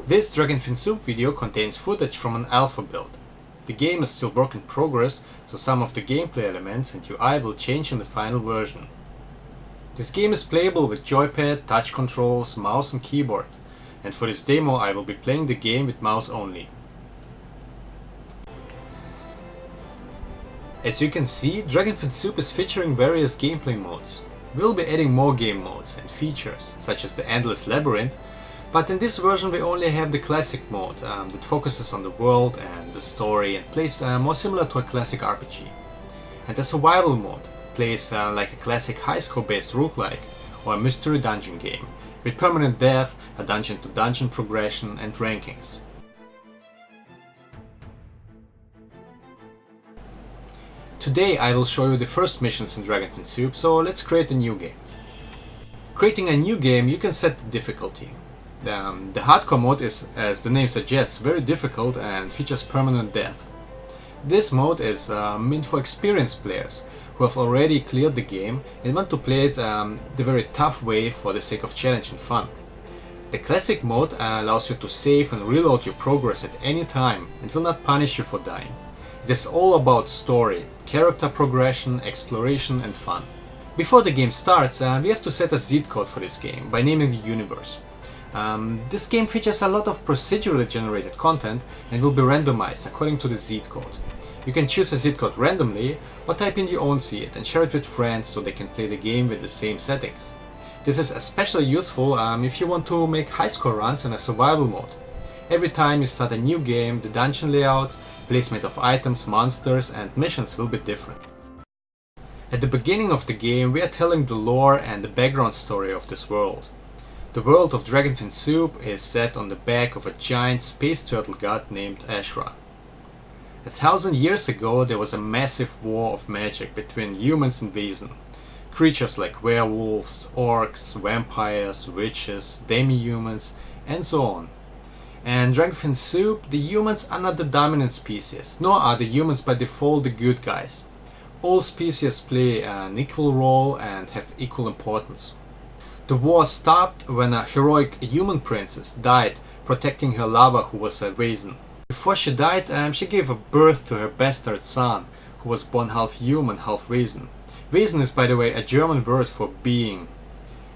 This Dragonfin Soup video contains footage from an alpha build. The game is still work in progress, so some of the gameplay elements and UI will change in the final version. This game is playable with joypad, touch controls, mouse and keyboard, and for this demo I will be playing the game with mouse only. As you can see, Dragonfin Soup is featuring various gameplay modes. We will be adding more game modes and features, such as the Endless Labyrinth, but in this version we only have the classic mode that focuses on the world and the story and plays more similar to a classic RPG. And the survival mode plays like a classic high score based roguelike or a mystery dungeon game, with permanent death, a dungeon to dungeon progression and rankings. Today I will show you the first missions in Dragonfin Soup, so let's create a new game. Creating a new game, you can set the difficulty. The hardcore mode is, as the name suggests, very difficult and features permanent death. This mode is meant for experienced players who have already cleared the game and want to play it the very tough way for the sake of challenge and fun. The classic mode allows you to save and reload your progress at any time and will not punish you for dying. It is all about story, character progression, exploration and fun. Before the game starts, we have to set a Z code for this game by naming the universe. This game features a lot of procedurally generated content and will be randomized according to the Z code. You can choose a Z code randomly or type in your own seed and share it with friends so they can play the game with the same settings. This is especially useful if you want to make high score runs in a survival mode. Every time you start a new game, the dungeon layouts, placement of items, monsters and missions will be different. At the beginning of the game we are telling the lore and the background story of this world. The world of Dragonfin Soup is set on the back of a giant space turtle god named Ashra. 1,000 years ago there was a massive war of magic between humans and Wesen. Creatures like werewolves, orcs, vampires, witches, demi-humans and so on. And Dragonfin Soup, the humans are not the dominant species, nor are the humans by default the good guys. All species play an equal role and have equal importance. The war stopped when a heroic human princess died protecting her lover who was a Wesen. Before she died, she gave birth to her bastard son, who was born half human, half Wesen. Wesen is, by the way, a German word for being.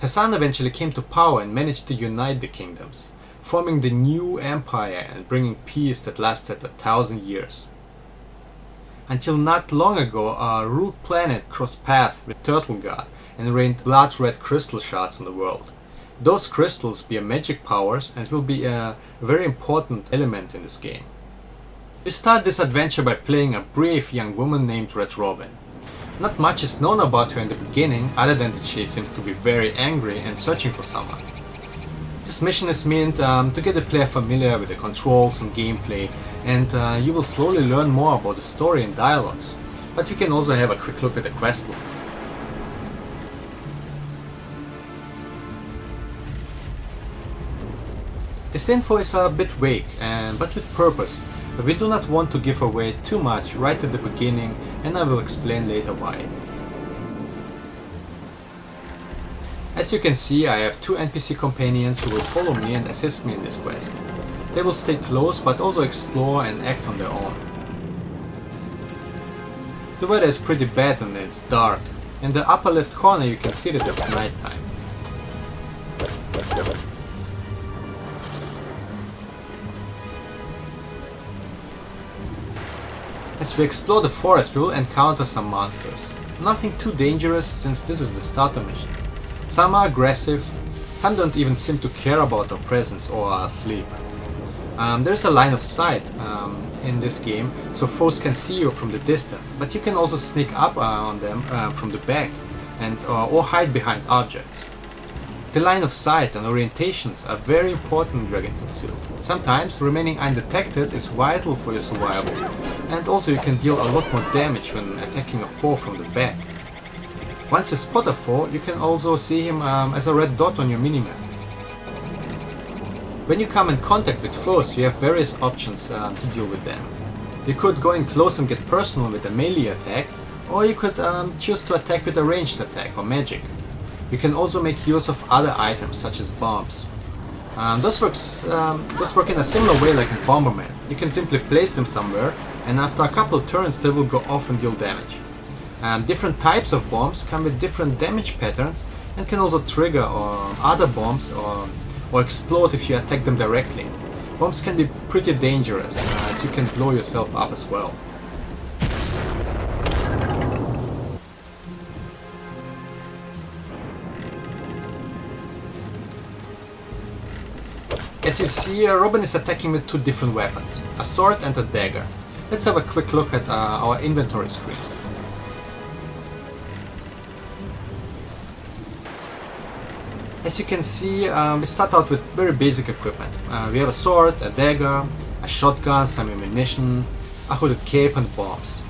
Her son eventually came to power and managed to unite the kingdoms, forming the new empire and bringing peace that lasted 1,000 years. Until not long ago, a rogue planet crossed paths with Turtle God and rained blood-red crystal shards on the world. Those crystals bear magic powers and will be a very important element in this game. We start this adventure by playing a brave young woman named Red Robin. Not much is known about her in the beginning, other than that she seems to be very angry and searching for someone. This mission is meant to get the player familiar with the controls and gameplay, and you will slowly learn more about the story and dialogues, but you can also have a quick look at the quest log. This info is a bit vague, but with purpose, but we do not want to give away too much right at the beginning, and I will explain later why. As you can see, I have two NPC companions who will follow me and assist me in this quest. They will stay close but also explore and act on their own. The weather is pretty bad and it's dark. In the upper left corner you can see that it's nighttime. As we explore the forest we will encounter some monsters. Nothing too dangerous since this is the starter mission. Some are aggressive, some don't even seem to care about our presence or are asleep. There's a line of sight in this game, so foes can see you from the distance, but you can also sneak up on them from the back and or hide behind objects. The line of sight and orientations are very important in Dragonfin Soup. Sometimes remaining undetected is vital for your survival, and also you can deal a lot more damage when attacking a foe from the back. Once you spot a foe, you can also see him as a red dot on your minimap. When you come in contact with foes, you have various options to deal with them. You could go in close and get personal with a melee attack, or you could choose to attack with a ranged attack or magic. You can also make use of other items such as bombs. Those work in a similar way like in Bomberman. You can simply place them somewhere, and after a couple of turns they will go off and deal damage. Different types of bombs come with different damage patterns and can also trigger other bombs or explode if you attack them directly. Bombs can be pretty dangerous, as you can blow yourself up as well. As you see, Robin is attacking with two different weapons, a sword and a dagger. Let's have a quick look at our inventory screen. As you can see, we start out with very basic equipment. We have a sword, a dagger, a shotgun, some ammunition, a hooded cape and bombs.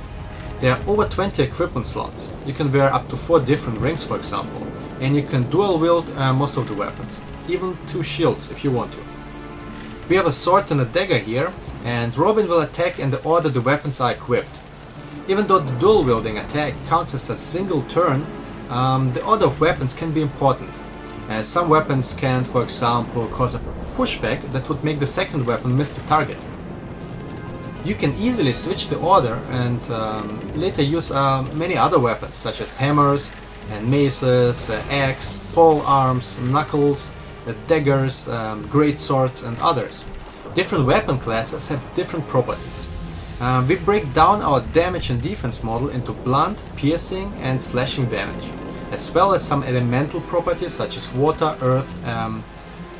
There are over 20 equipment slots. You can wear up to 4 different rings, for example, and you can dual wield most of the weapons, even 2 shields if you want to. We have a sword and a dagger here, and Robin will attack in the order the weapons are equipped. Even though the dual wielding attack counts as a single turn, the order of weapons can be important. Some weapons can, for example, cause a pushback that would make the second weapon miss the target. You can easily switch the order and later use many other weapons such as hammers and maces, axe, pole arms, knuckles, daggers, great swords and others. Different weapon classes have different properties. We break down our damage and defense model into blunt, piercing and slashing damage, as well as some elemental properties such as water, earth,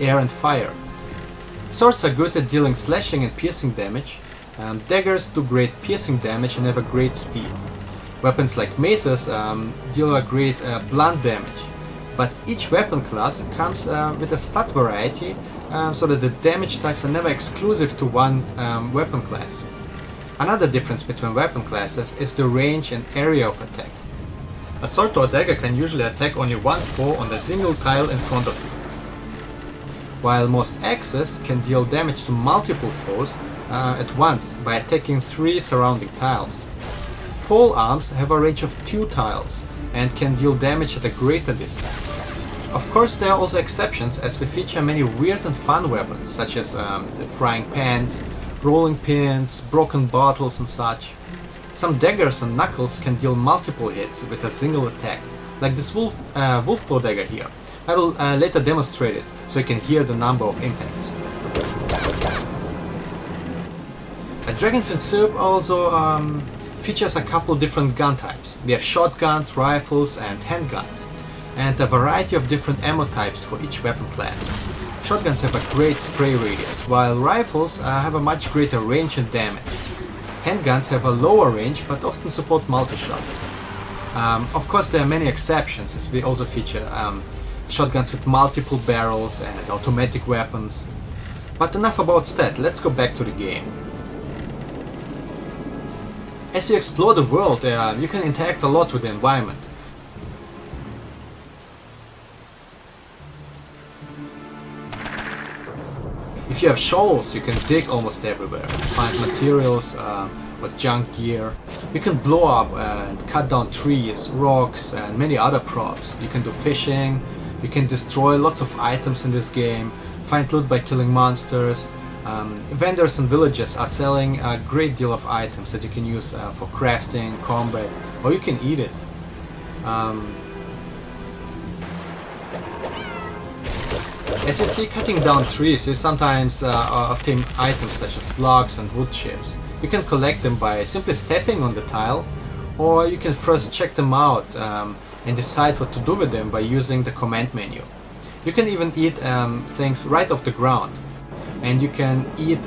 air and fire. Swords are good at dealing slashing and piercing damage. Daggers do great piercing damage and have a great speed. Weapons like maces deal a great blunt damage. But each weapon class comes with a stat variety, so that the damage types are never exclusive to one weapon class. Another difference between weapon classes is the range and area of attack. A sword or dagger can usually attack only one foe on the single tile in front of you, while most axes can deal damage to multiple foes at once by attacking 3 surrounding tiles. Pole arms have a range of 2 tiles and can deal damage at a greater distance. Of course, there are also exceptions, as we feature many weird and fun weapons such as the frying pans, rolling pins, broken bottles and such. Some daggers and knuckles can deal multiple hits with a single attack, like this Wolfclaw dagger here. I will later demonstrate it, so you can hear the number of impacts. A Dragonfin Syrup also features a couple different gun types. We have shotguns, rifles and handguns, and a variety of different ammo types for each weapon class. Shotguns have a great spray radius, while rifles have a much greater range and damage. Handguns have a lower range but often support multi-shots. Of course, there are many exceptions, as we also feature shotguns with multiple barrels and automatic weapons. But enough about that, let's go back to the game. As you explore the world, you can interact a lot with the environment. If you have shovels, you can dig almost everywhere, find materials or junk gear. You can blow up and cut down trees, rocks and many other props. You can do fishing, you can destroy lots of items in this game, find loot by killing monsters. Vendors and villagers are selling a great deal of items that you can use for crafting, combat, or you can eat it. As you see, cutting down trees, you sometimes obtain items such as logs and wood chips. You can collect them by simply stepping on the tile, or you can first check them out and decide what to do with them by using the command menu. You can even eat things right off the ground, and you can eat,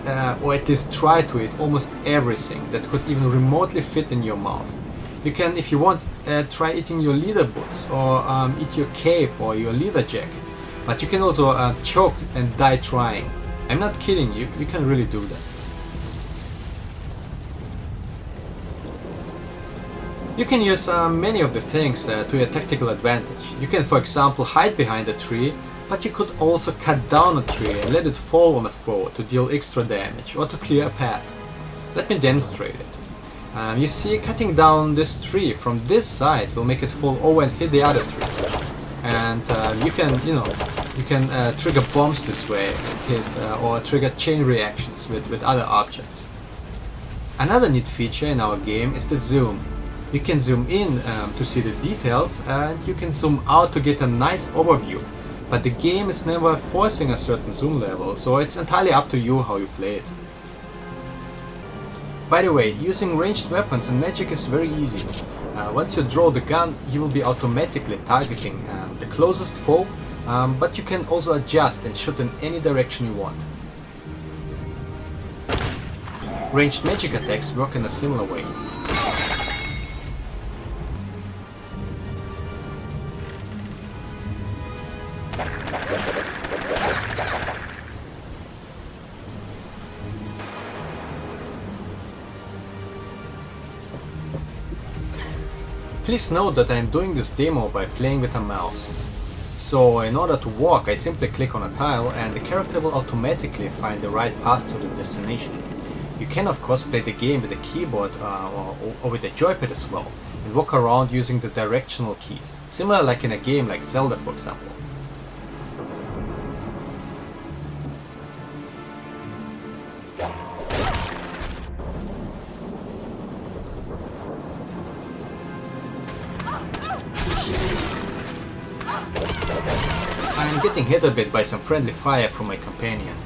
or at least try to eat, almost everything that could even remotely fit in your mouth. You can, if you want, try eating your leather boots, or eat your cape or your leather jacket. But you can also choke and die trying. I'm not kidding you, you can really do that. You can use many of the things to your tactical advantage. You can, for example, hide behind a tree, but you could also cut down a tree and let it fall on a foe to deal extra damage or to clear a path. Let me demonstrate it. You see, cutting down this tree from this side will make it fall over and hit the other tree. And you can, You can trigger bombs this way, or trigger chain reactions with other objects. Another neat feature in our game is the zoom. You can zoom in to see the details, and you can zoom out to get a nice overview. But the game is never forcing a certain zoom level, so it's entirely up to you how you play it. By the way, using ranged weapons and magic is very easy. Once you draw the gun, you will be automatically targeting the closest foe, but you can also adjust and shoot in any direction you want. Ranged magic attacks work in a similar way. Please note that I am doing this demo by playing with a mouse. So in order to walk, I simply click on a tile and the character will automatically find the right path to the destination. You can of course play the game with a keyboard or with a joypad as well, and walk around using the directional keys, similar like in a game like Zelda for example. I am getting hit a bit by some friendly fire from my companion.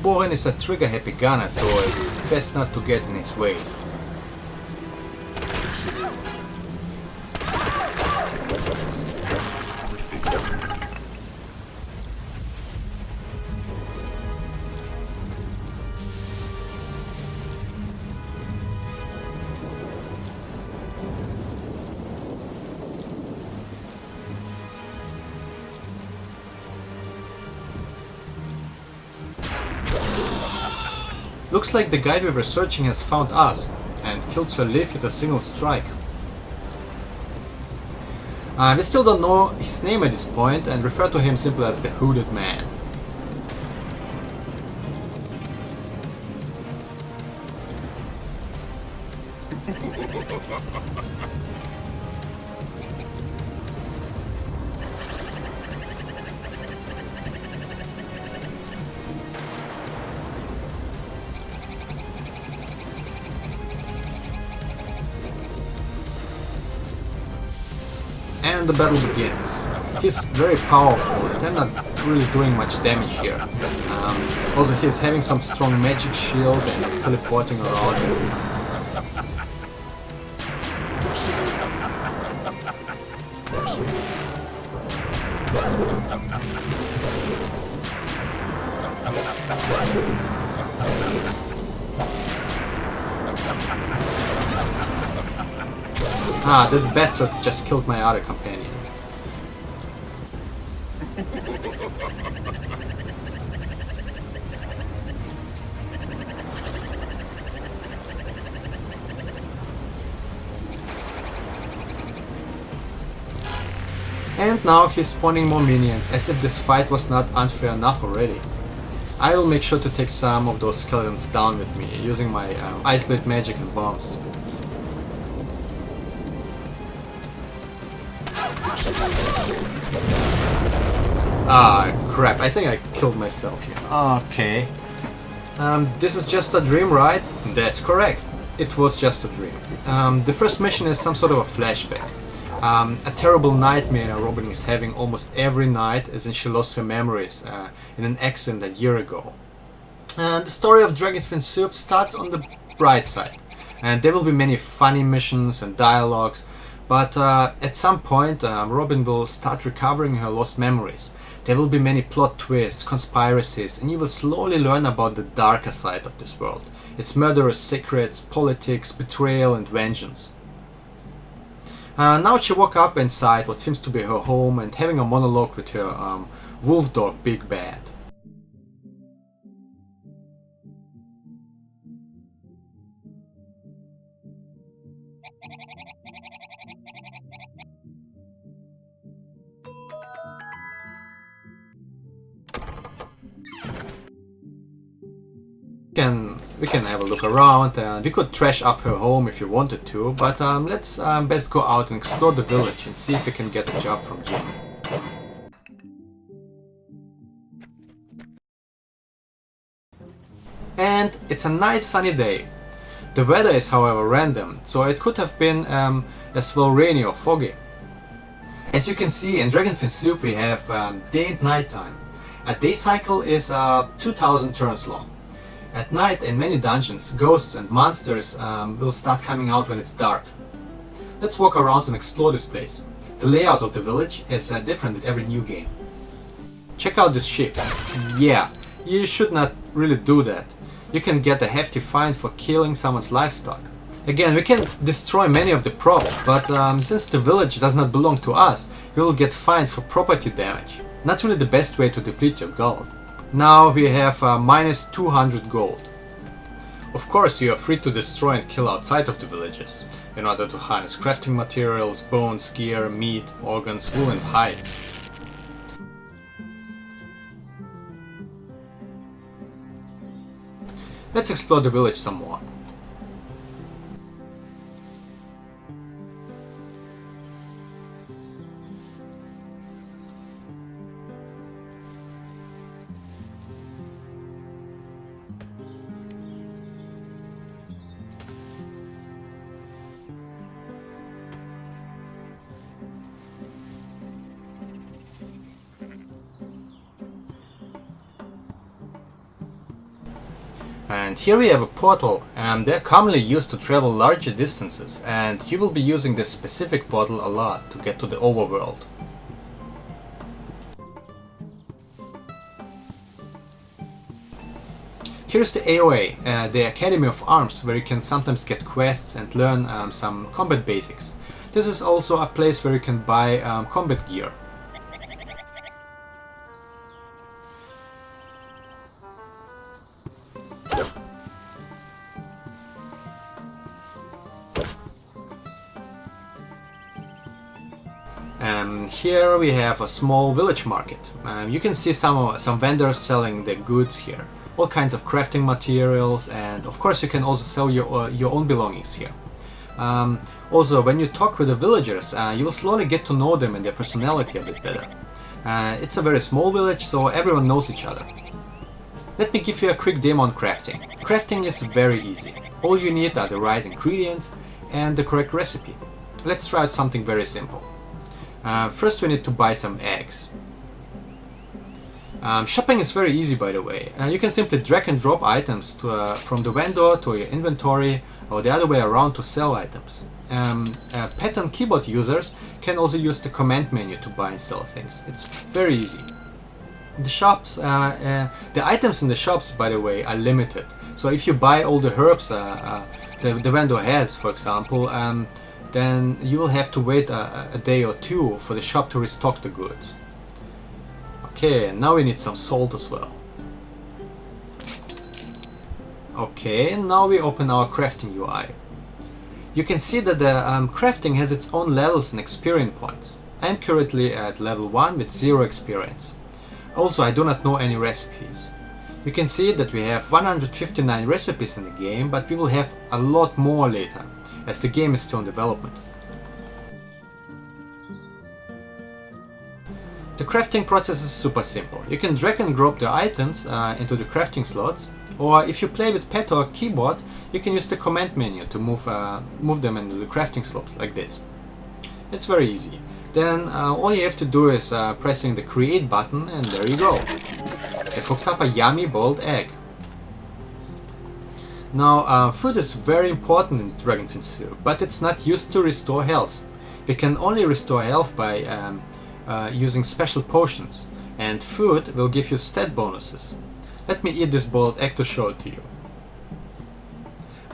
Boren is a trigger-happy gunner, so it's best not to get in his way. Looks like the guy we were searching has found us and killed Sir Liv with a single strike. We still don't know his name at this point and refer to him simply as the Hooded Man. And the battle begins. He's very powerful and I'm not really doing much damage here. Also he's having some strong magic shield and he's teleporting around. Ah, that bastard just killed my other companion. And now he's spawning more minions, as if this fight was not unfair enough already. I will make sure to take some of those skeletons down with me, using my Ice Blade magic and bombs. Ah, crap, I think I killed myself here. Okay. This is just a dream, right? That's correct. It was just a dream. The first mission is some sort of a flashback. A terrible nightmare Robin is having almost every night, as in she lost her memories in an accident a year ago. And the story of Dragonfin Soup starts on the bright side. And there will be many funny missions and dialogues, but at some point Robin will start recovering her lost memories. There will be many plot twists, conspiracies, and you will slowly learn about the darker side of this world. Its murderous secrets, politics, betrayal and vengeance. Now she woke up inside what seems to be her home and having a monologue with her wolf dog Big Bad. We can have a look around and we could trash up her home if you wanted to, but let's best go out and explore the village and see if we can get a job from Jim. And it's a nice sunny day. The weather is however random, so it could have been as well rainy or foggy. As you can see, in Dragonfin Soup we have day and night time. A day cycle is 2000 turns long. At night, in many dungeons, ghosts and monsters will start coming out when it's dark. Let's walk around and explore this place. The layout of the village is different with every new game. Check out this ship. Yeah, you should not really do that. You can get a hefty fine for killing someone's livestock. Again, we can destroy many of the props, but since the village does not belong to us, we will get fined for property damage. Not really the best way to deplete your gold. Now we have minus 200 gold. Of course, you are free to destroy and kill outside of the villages, in order to harness crafting materials, bones, gear, meat, organs, wool and hides. Let's explore the village some more. And here we have a portal, and they're commonly used to travel larger distances, and you will be using this specific portal a lot to get to the overworld. Here's the AOA, the Academy of Arms, where you can sometimes get quests and learn some combat basics. This is also a place where you can buy combat gear. Here we have a small village market. You can see some vendors selling their goods here. All kinds of crafting materials, and of course you can also sell your own belongings here. Also, when you talk with the villagers, you will slowly get to know them and their personality a bit better. It's a very small village, so everyone knows each other. Let me give you a quick demo on crafting. Crafting is very easy. All you need are the right ingredients and the correct recipe. Let's try out something very simple. First we need to buy some eggs. Shopping is very easy, by the way. You can simply drag and drop items from the vendor to your inventory, or the other way around to sell items. Pattern keyboard users can also use the command menu to buy and sell things. It's very easy. The shops, the items in the shops, by the way, are limited. So if you buy all the herbs the vendor has, for example, then you will have to wait a day or two for the shop to restock the goods. Okay, now we need some salt as well. Okay, now we open our crafting UI. You can see that the crafting has its own levels and experience points. I am currently at level 1 with 0 experience. Also, I do not know any recipes. You can see that we have 159 recipes in the game, but we will have a lot more later, as the game is still in development. The crafting process is super simple. You can drag and drop the items into the crafting slots, or if you play with pad or keyboard, you can use the command menu to move them into the crafting slots like this. It's very easy. Then all you have to do is pressing the create button, and there you go. I cooked up a yummy boiled egg. Now, food is very important in Dragonfin Soup, but it's not used to restore health. We can only restore health by using special potions, and food will give you stat bonuses. Let me eat this boiled egg to show it to you.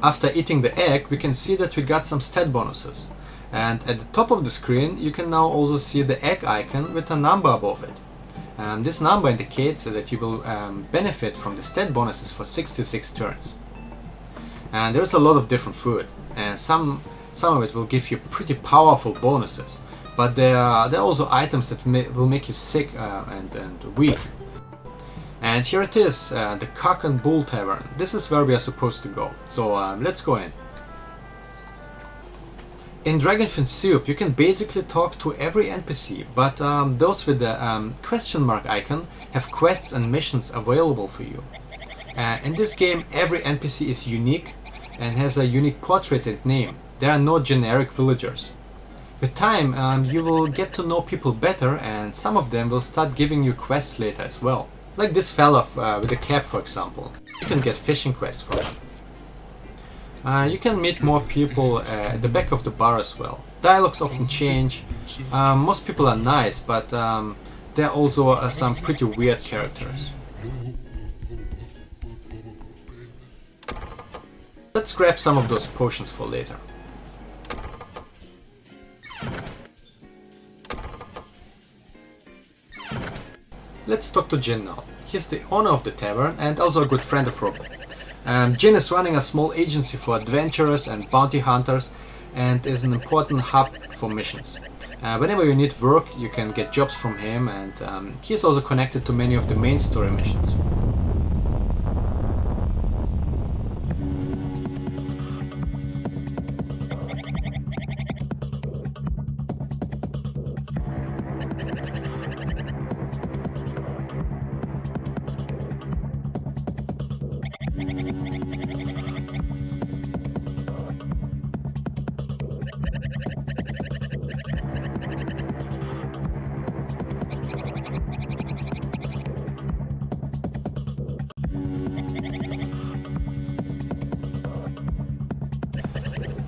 After eating the egg, we can see that we got some stat bonuses. And at the top of the screen, you can now also see the egg icon with a number above it. This number indicates that you will benefit from the stat bonuses for 66 turns. And there's a lot of different food, and some of it will give you pretty powerful bonuses, but there are also items that will make you sick and weak. And here it is, the Cock and Bull Tavern. This is where we are supposed to go, so let's go in. In Dragonfin Soup you can basically talk to every NPC, but those with the question mark icon have quests and missions available for you. In this game, every NPC is unique and has a unique portrait and name. There are no generic villagers. With time, you will get to know people better, and some of them will start giving you quests later as well. Like this fella with a cap, for example. You can get fishing quests from him. You can meet more people at the back of the bar as well. Dialogues often change. Most people are nice, but there are also some pretty weird characters. Let's grab some of those potions for later. Let's talk to Jin now. He's the owner of the tavern and also a good friend of Robert. Jin is running a small agency for adventurers and bounty hunters and is an important hub for missions. Whenever you need work, you can get jobs from him, and he is also connected to many of the main story missions.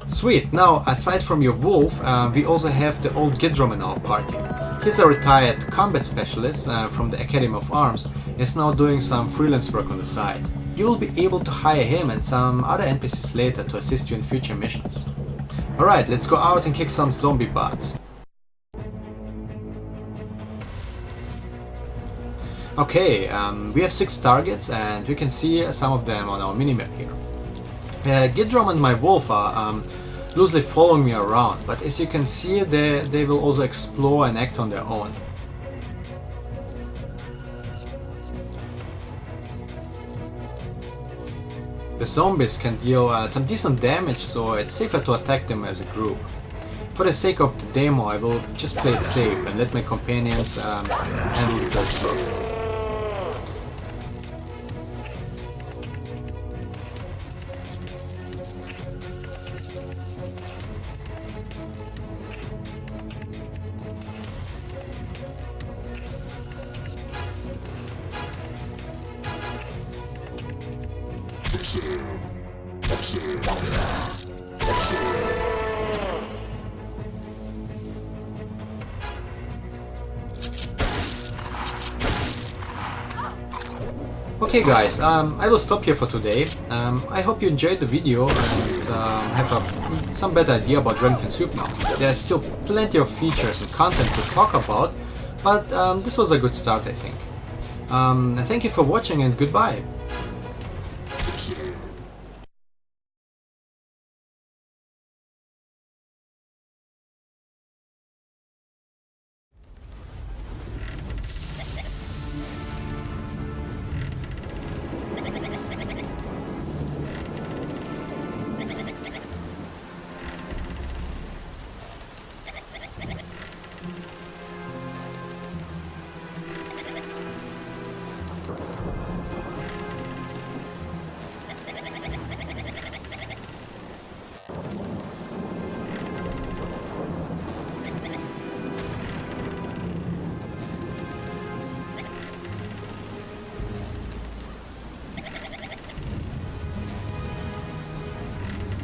Sweet, now aside from your wolf, we also have the old Gidrom in our party. He's a retired combat specialist from the Academy of Arms and is now doing some freelance work on the side. You will be able to hire him and some other NPCs later to assist you in future missions. Alright, let's go out and kick some zombie butts. Okay, we have 6 targets and we can see some of them on our minimap here. Gidrom and my wolf are loosely following me around, but as you can see, they will also explore and act on their own. The zombies can deal some decent damage, so it's safer to attack them as a group. For the sake of the demo, I will just play it safe and let my companions handle the dirt work. Okay guys, I will stop here for today. I hope you enjoyed the video and have some better idea about Dragonfin Soup now. There's still plenty of features and content to talk about, but this was a good start, I think. Thank you for watching and goodbye.